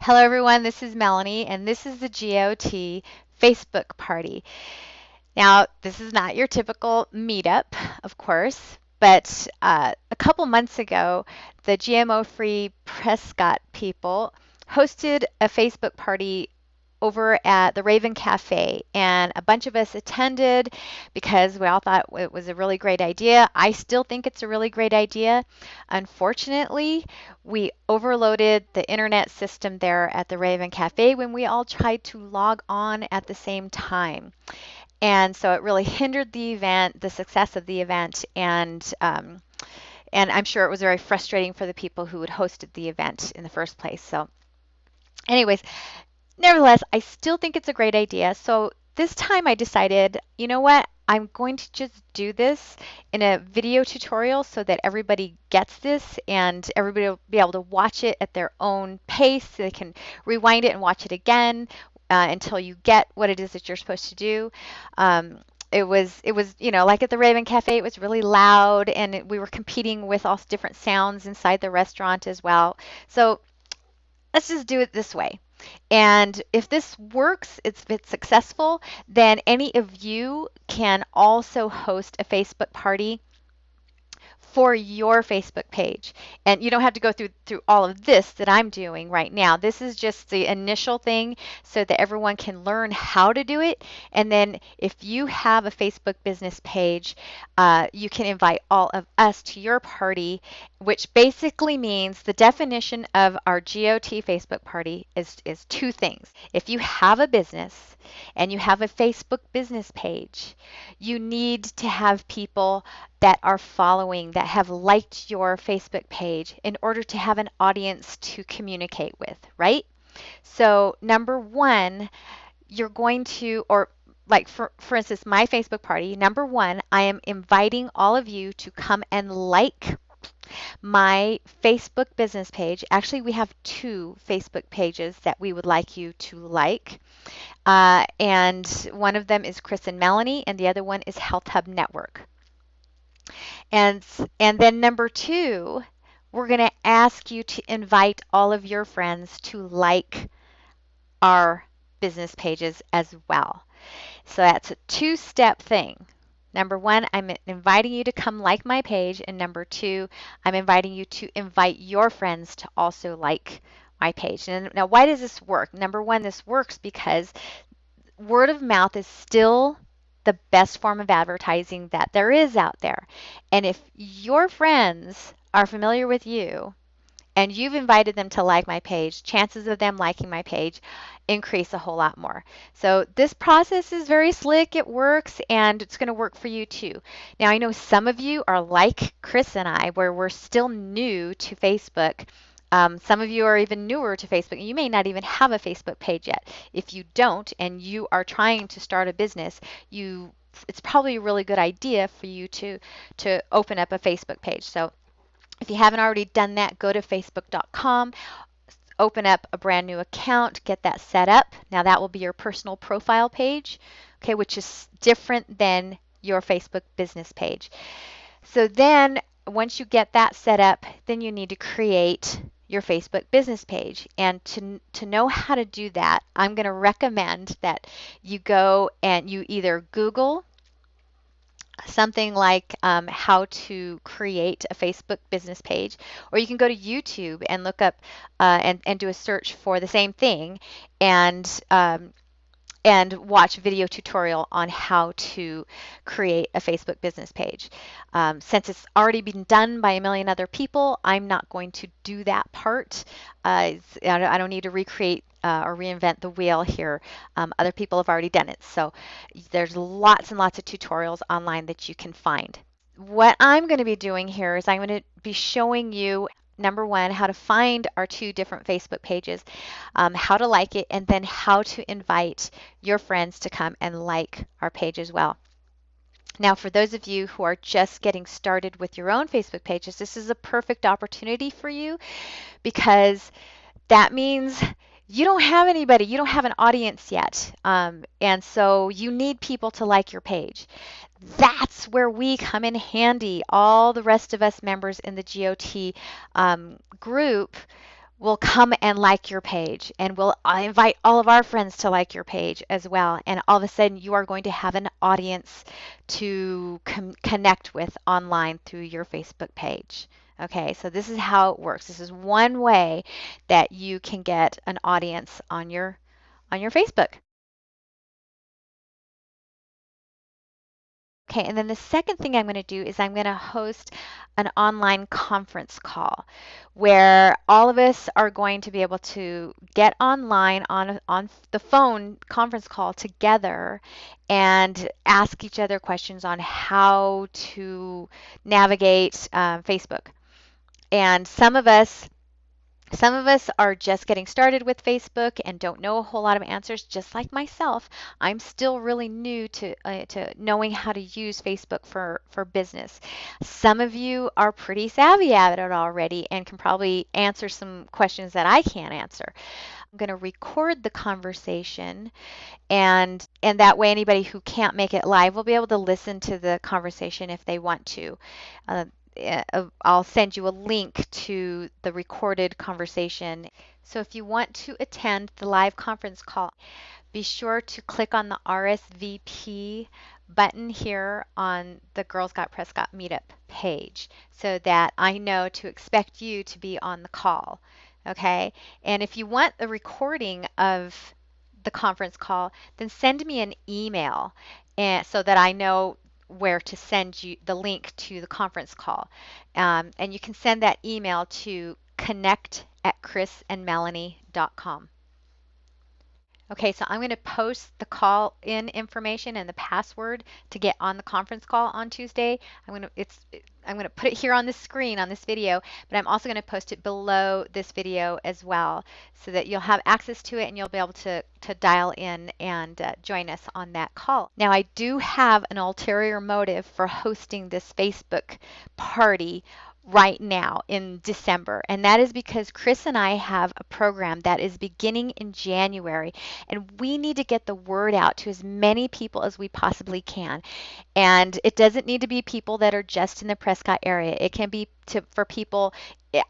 Hello, everyone. This is Melanie, and this is the GOT Facebook party. Now, this is not your typical meetup, of course, but a couple months ago, the GMO Free Prescott people hosted a Facebook party over at the Raven Cafe, and a bunch of us attended because we all thought it was a really great idea. I still think it's a really great idea. Unfortunately, we overloaded the internet system there at the Raven Cafe when we all tried to log on at the same time. And so it really hindered the event, the success of the event, and I'm sure it was very frustrating for the people who had hosted the event in the first place. So, anyways, nevertheless, I still think it's a great idea. So this time I decided, you know what? I'm going to just do this in a video tutorial so that everybody gets this and everybody will be able to watch it at their own pace. They can rewind it and watch it again until you get what it is that you're supposed to do. It was, like at the Raven Cafe, it was really loud and we were competing with all different sounds inside the restaurant as well. So let's just do it this way. And if this works, if it's successful, then any of you can also host a Facebook party for your Facebook page. And you don't have to go through all of this that I'm doing right now. This is just the initial thing so that everyone can learn how to do it. And then if you have a Facebook business page, you can invite all of us to your party, which basically means the definition of our GOT Facebook party is two things. If you have a business and you have a Facebook business page, you need to have people that are following, that have liked your Facebook page in order to have an audience to communicate with, right? So, number one, you're going to, or like for instance, my Facebook party, number one, I am inviting all of you to come and like my Facebook business page. Actually, we have two Facebook pages that we would like you to like. And one of them is Chris and Melanie, and the other one is Health Hub Network. And then number two, we're going to ask you to invite all of your friends to like our business pages as well. So that's a two-step thing. Number one, I'm inviting you to come like my page. And number two, I'm inviting you to invite your friends to also like my page. And now, why does this work? Number one, this works because word of mouth is still the best form of advertising that there is out there. And if your friends are familiar with you and you've invited them to like my page, chances of them liking my page increase a whole lot more. So this process is very slick, it works, and it's going to work for you too. Now, I know some of you are like Chris and I, where we're still new to Facebook. Some of you are even newer to Facebook, and you may not even have a Facebook page yet. If you don't, and you are trying to start a business, it's probably a really good idea for you to open up a Facebook page. So if you haven't already done that, go to facebook.com, open up a brand new account, get that set up. Now that will be your personal profile page, okay, which is different than your Facebook business page. So then once you get that set up, then you need to create your Facebook business page. And to know how to do that, I'm going to recommend that you go and you either Google something like how to create a Facebook business page, or you can go to YouTube and look up and do a search for the same thing and watch a video tutorial on how to create a Facebook business page. Since it's already been done by a million other people, I'm not going to do that part. I don't need to recreate or reinvent the wheel here. Other people have already done it. So there's lots and lots of tutorials online that you can find. What I'm going to be doing here is I'm going to be showing you, number one, how to find our two different Facebook pages, how to like it, and then how to invite your friends to come and like our page as well. Now, for those of you who are just getting started with your own Facebook pages, this is a perfect opportunity for you because that means you don't have anybody, you don't have an audience yet. And so you need people to like your page. That's where we come in handy. All the rest of us members in the GOT group, will come and like your page, and we'll invite all of our friends to like your page as well. And all of a sudden, you are going to have an audience to connect with online through your Facebook page. Okay, so this is how it works. This is one way that you can get an audience on your Facebook. Okay, and then the second thing I'm going to do is I'm going to host an online conference call where all of us are going to be able to get online on the phone conference call together and ask each other questions on how to navigate Facebook. And some of us are just getting started with Facebook and don't know a whole lot of answers, just like myself. I'm still really new to knowing how to use Facebook for business. Some of you are pretty savvy at it already and can probably answer some questions that I can't answer. I'm going to record the conversation, and that way anybody who can't make it live will be able to listen to the conversation if they want to. Uh, I'll send you a link to the recorded conversation. So if you want to attend the live conference call, be sure to click on the RSVP button here on the Girls Got Prescott Meetup page so that I know to expect you to be on the call. Okay? And if you want the recording of the conference call, then send me an email and so that I know where to send you the link to the conference call. And you can send that email to connect@chrisandmelanie.com. Okay, so I'm going to post the call in information and the password to get on the conference call on Tuesday. I'm going to put it here on the screen on this video, but I'm also going to post it below this video as well so that you'll have access to it and you'll be able to dial in and join us on that call. Now, I do have an ulterior motive for hosting this Facebook party right now in December. And that is because Chris and I have a program that is beginning in January, and we need to get the word out to as many people as we possibly can. And it doesn't need to be people that are just in the Prescott area. It can be for people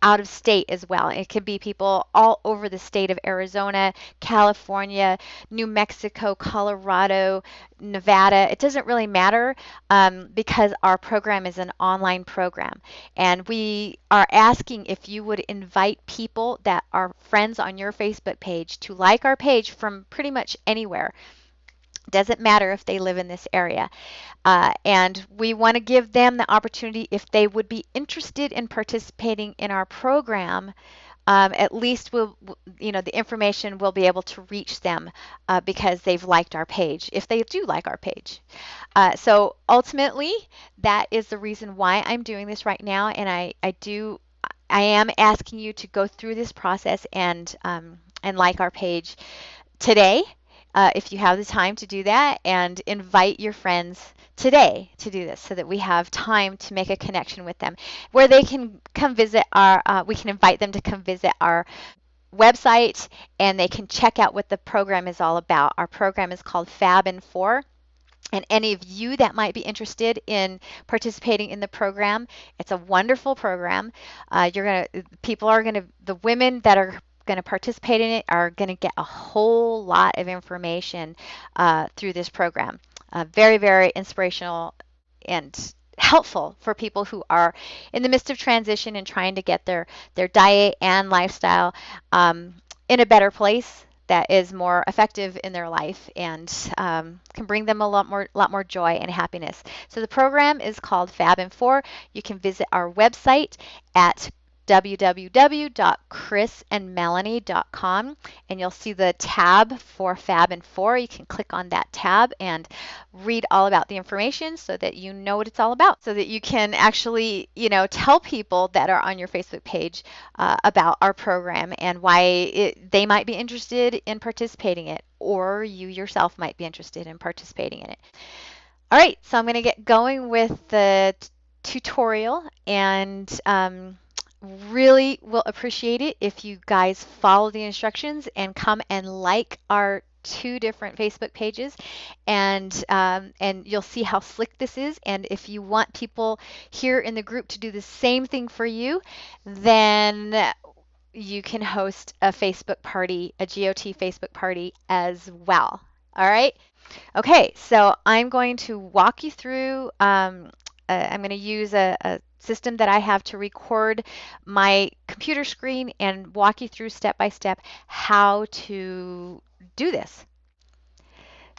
out of state as well. It could be people all over the state of Arizona, California, New Mexico, Colorado, Nevada. It doesn't really matter because our program is an online program. And we are asking if you would invite people that are friends on your Facebook page to like our page from pretty much anywhere. Doesn't matter if they live in this area. And we want to give them the opportunity, if they would be interested in participating in our program, at least the information will be able to reach them because they've liked our page, if they do like our page. So ultimately, that is the reason why I'm doing this right now, and I am asking you to go through this process and like our page today, if you have the time to do that, and invite your friends today to do this so that we have time to make a connection with them where they can come visit we can invite them to come visit our website and they can check out what the program is all about. Our program is called Fab in 4. And any of you that might be interested in participating in the program, it's a wonderful program. The women that are going to participate in it are going to get a whole lot of information through this program. Very, very inspirational and helpful for people who are in the midst of transition and trying to get their diet and lifestyle in a better place that is more effective in their life and can bring them a lot more joy and happiness. So the program is called Fab in 4. You can visit our website at www.chrisandmelanie.com, and you'll see the tab for Fab in 4. You can click on that tab and read all about the information so that you know what it's all about, so that you can actually, tell people that are on your Facebook page about our program and why they might be interested in participating in it, or you yourself might be interested in participating in it. All right, so I'm going to get going with the tutorial, and really will appreciate it if you guys follow the instructions and come and like our 2 different Facebook pages, and you'll see how slick this is. And if you want people here in the group to do the same thing for you, then you can host a Facebook party, a GOT Facebook party as well. All right. Okay, so I'm going to walk you through, I'm going to use a system that I have to record my computer screen and walk you through step by step how to do this.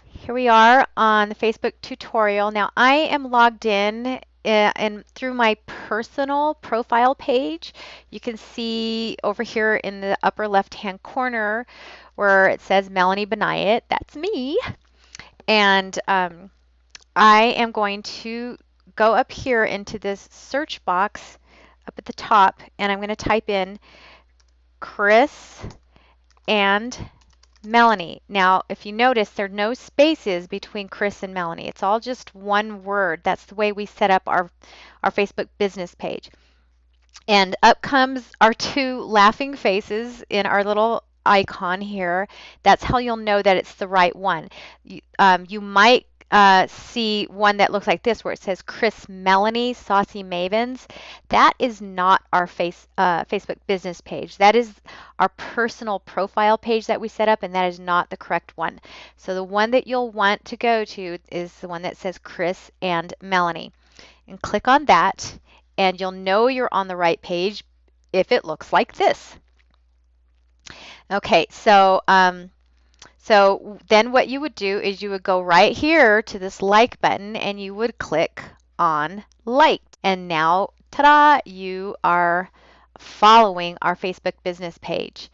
Here we are on the Facebook tutorial. Now I am logged in and through my personal profile page. You can see over here in the upper left hand corner where it says Melanie Benayet. That's me. And I am going to go up here into this search box up at the top, and I'm going to type in Chris and Melanie. Now, if you notice, there are no spaces between Chris and Melanie. It's all just one word. That's the way we set up our Facebook business page. And up comes our two laughing faces in our little icon here. That's how you'll know that it's the right one. You might see one that looks like this where it says Chris Melanie Saucy Mavens. That is not our Facebook business page. That is our personal profile page that we set up, and that is not the correct one. So the one that you'll want to go to is the one that says Chris and Melanie. And click on that, and you'll know you're on the right page if it looks like this. Okay, so then what you would do is you would go right here to this like button and you would click on like. And now, ta-da, you are following our Facebook business page.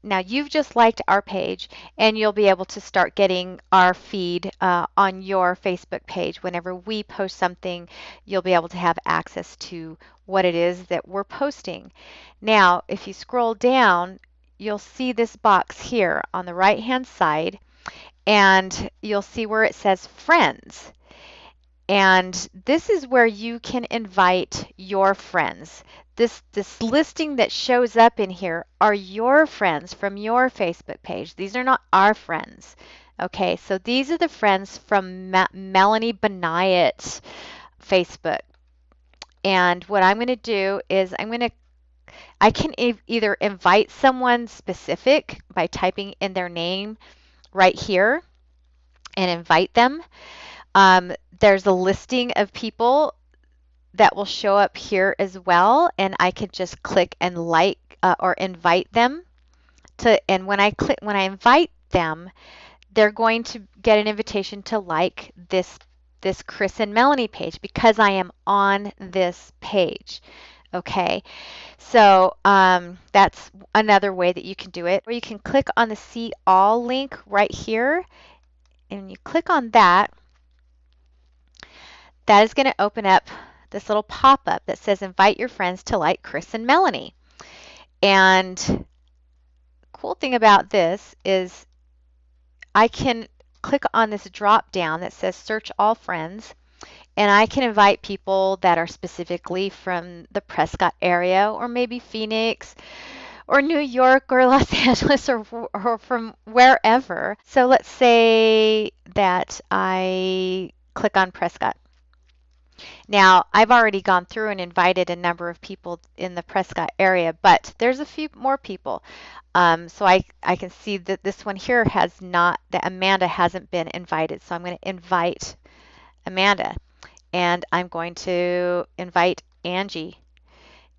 Now you've just liked our page and you'll be able to start getting our feed on your Facebook page. Whenever we post something, you'll be able to have access to what it is that we're posting. Now, if you scroll down, you'll see this box here on the right hand side, and you'll see where it says friends. And this is where you can invite your friends. This listing that shows up in here are your friends from your Facebook page. These are not our friends. Okay, so these are the friends from Melanie Benayet Facebook. And what I'm going to do is I can either invite someone specific by typing in their name right here and invite them. There's a listing of people that will show up here as well, and I could just click and like or invite them and when I invite them, they're going to get an invitation to like this Chris and Melanie page because I am on this page. Okay, so that's another way that you can do it. Or you can click on the See All link right here, and you click on that. That is going to open up this little pop-up that says invite your friends to like Chris and Melanie. And the cool thing about this is I can click on this drop down that says search all friends, and I can invite people that are specifically from the Prescott area or maybe Phoenix or New York or Los Angeles or from wherever. So let's say that I click on Prescott. Now, I've already gone through and invited a number of people in the Prescott area, but there's a few more people. So I can see that this one here has not, that Amanda hasn't been invited. So I'm going to invite Amanda, and I'm going to invite Angie,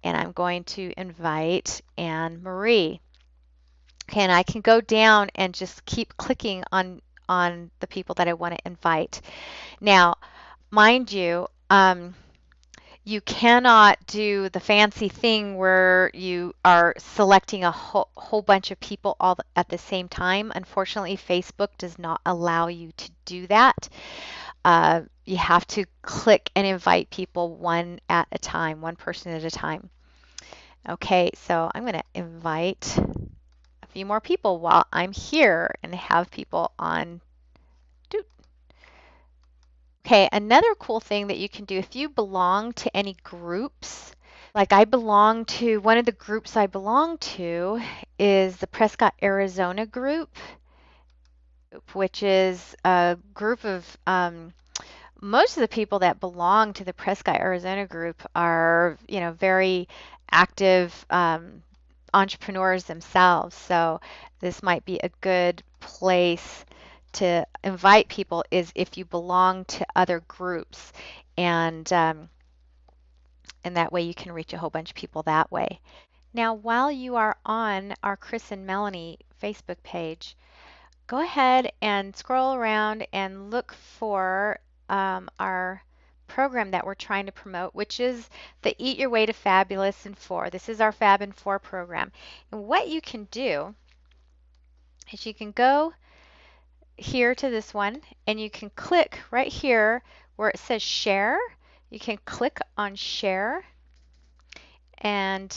and I'm going to invite Anne Marie. Okay, and I can go down and just keep clicking on the people that I want to invite. Now, mind you, you cannot do the fancy thing where you are selecting a whole bunch of people all at the same time. Unfortunately, Facebook does not allow you to do that. You have to click and invite people one at a time, one person at a time. Okay, so I'm going to invite a few more people while I'm here and have people on. Okay, another cool thing that you can do if you belong to any groups, like I belong to, one of the groups I belong to is the Prescott, Arizona group, which is a group of, most of the people that belong to the Prescott, Arizona group are, very active entrepreneurs themselves. So this might be a good place to invite people is if you belong to other groups, and that way you can reach a whole bunch of people that way. Now, while you are on our Chris and Melanie Facebook page, go ahead and scroll around and look for our program that we're trying to promote, which is the Eat Your Way to Fabulous in 4. This is our Fab in 4 program. And what you can do is you can go here to this one and you can click right here where it says share. You can click on share and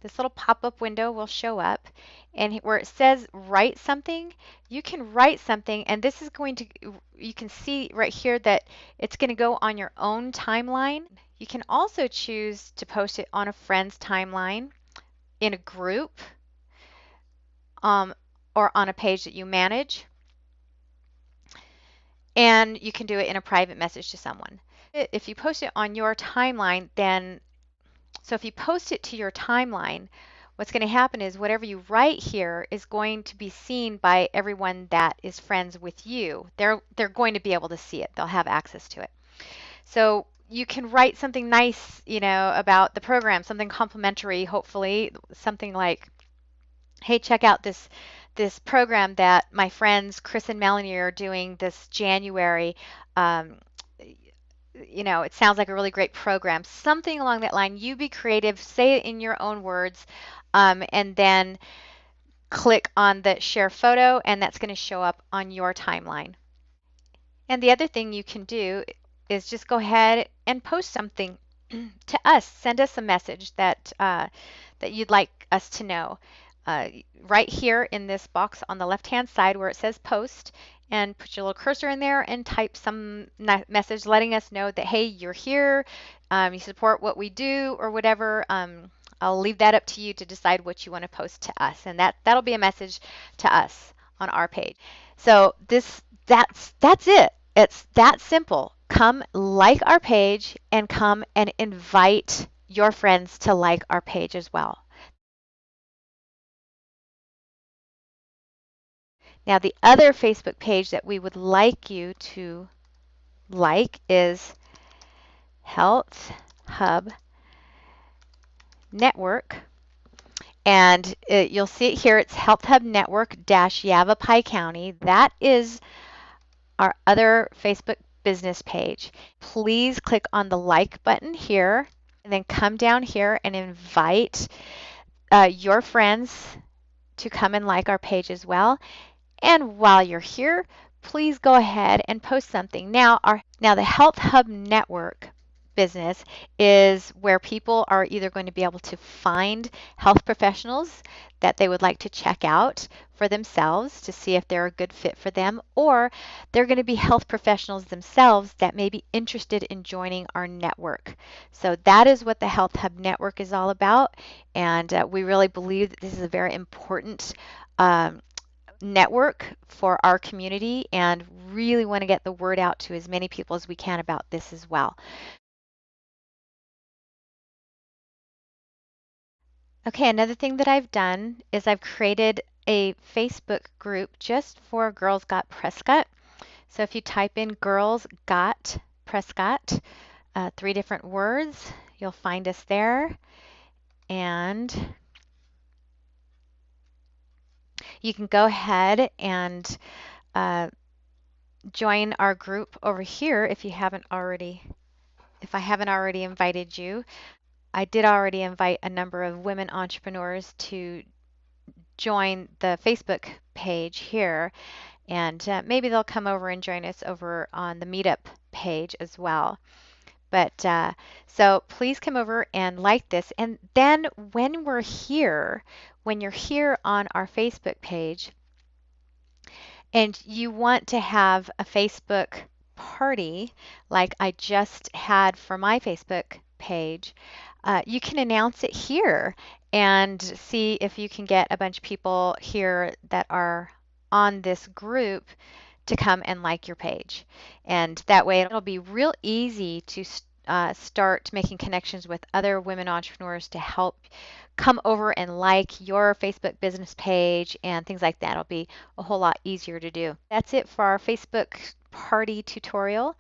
this little pop-up window will show up, and where it says write something, you can write something, and this is going to, you can see right here that it's going to go on your own timeline. You can also choose to post it on a friend's timeline, in a group, or on a page that you manage, and you can do it in a private message to someone. If you post it on your timeline, then so if you post it to your timeline, what's going to happen is whatever you write here is going to be seen by everyone that is friends with you. They're going to be able to see it. They'll have access to it. So you can write something nice, about the program, something complimentary, hopefully, something like, hey, check out this program that my friends Chris and Melanie are doing this January. It sounds like a really great program. Something along that line. You be creative, say it in your own words, and then click on the share photo, and that's going to show up on your timeline. And the other thing you can do is just go ahead and post something to us. Send us a message that you'd like us to know. Right here in this box on the left-hand side where it says post, and put your little cursor in there and type some message letting us know that, hey, you're here, you support what we do or whatever. I'll leave that up to you to decide what you want to post to us, and that'll be a message to us on our page. So that's it. It's that simple. Come like our page and come and invite your friends to like our page as well. Now, the other Facebook page that we would like you to like is Health Hub Network. And you'll see it here. It's Health Hub Network Yavapai County. That is our other Facebook business page. Please click on the like button here and then come down here and invite your friends to come and like our page as well. And while you're here, please go ahead and post something. Now the Health Hub Network business is where people are either going to be able to find health professionals that they would like to check out for themselves to see if they're a good fit for them, or they're going to be health professionals themselves that may be interested in joining our network. So that is what the Health Hub Network is all about, and we really believe that this is a very important network for our community, and really want to get the word out to as many people as we can about this as well. Okay, another thing that I've done is I've created a Facebook group just for Girls Got Prescott. So if you type in Girls Got Prescott, 3 different words, you'll find us there. And you can go ahead and join our group over here if I haven't already invited you. I did already invite a number of women entrepreneurs to join the Facebook page here, and maybe they'll come over and join us over on the Meetup page as well. But so please come over and like this, and then when you're here on our Facebook page and you want to have a Facebook party like I just had for my Facebook page, you can announce it here and see if you can get a bunch of people here that are on this group to come and like your page. And that way it'll be real easy to start making connections with other women entrepreneurs to help come over and like your Facebook business page and things like that. It'll be a whole lot easier to do. That's it for our Facebook party tutorial.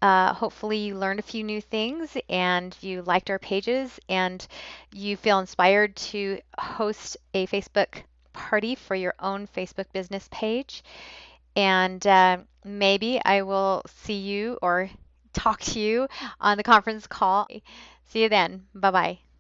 Hopefully you learned a few new things and you liked our pages and you feel inspired to host a Facebook party for your own Facebook business page. And maybe I will see you or talk to you on the conference call. See you then. Bye bye.